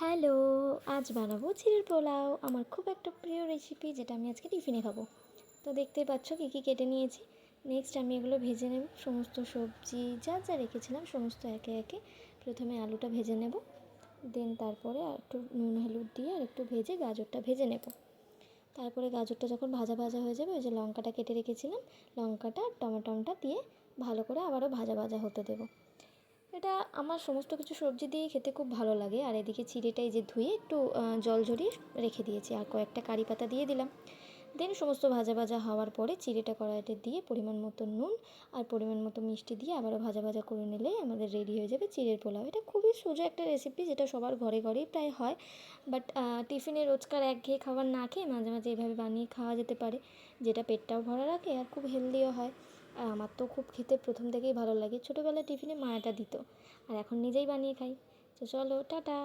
Hello, আজ বানাবো চিড়ের পোলাও। আমার খুব একটা প্রিয় রেসিপি, যেটা আমি আজকে টিফিনে খাবো। তো দেখতেই পাচ্ছ কী কী কেটে নিয়েছি। নেক্সট আমি এগুলো ভেজে নেব। সমস্ত সবজি যা যা রেখেছিলাম সমস্ত একে একে প্রথমে আলুটা ভেজে নেব। দেন তারপরে আর একটু নুন হলুদ দিয়ে আর একটু ভেজে গাজরটা ভেজে নেব। তারপরে গাজরটা যখন ভাজা ভাজা হয়ে যাবে, ওই যে লঙ্কাটা কেটে রেখেছিলাম, লঙ্কাটা আর টমেটোটা দিয়ে ভালো করে আবারও ভাজা ভাজা হতে দেবো। এটা আমার সমস্ত কিছু সবজি দিয়ে খেতে খুব ভালো লাগে। আর এদিকে চিড়েটা এই যে ধুয়ে একটু জল ঝরিয়ে রেখে দিয়েছি, আর কয়েকটা কারি পাতা দিয়ে দিলাম। দেন সমস্ত ভাজা ভাজা হওয়ার পরে চিড়েটা কড়াইতে দিয়ে পরিমাণ মতো নুন আর পরিমাণ মতো মিষ্টি দিয়ে আবারও ভাজা ভাজা করে নিলেই আমাদের রেডি হয়ে যাবে চিড়ের পোলাও। এটা খুবই সোজা একটা রেসিপি, যেটা সবার ঘরে ঘরেই প্রায় হয়। বাট টিফিনে রোজকার একঘেয়ে খাবার না খেয়ে মাঝে মাঝে এভাবে বানিয়ে খাওয়া যেতে পারে, যেটা পেটটাও ভরা রাখে আর খুব হেলদিও হয়। আর আমার তো খুব খেতে প্রথম থেকেই ভালো লাগে। ছোটোবেলায় টিফিনে মা এটা দিত, আর এখন নিজেই বানিয়ে খাই। তো চলো, টাটা।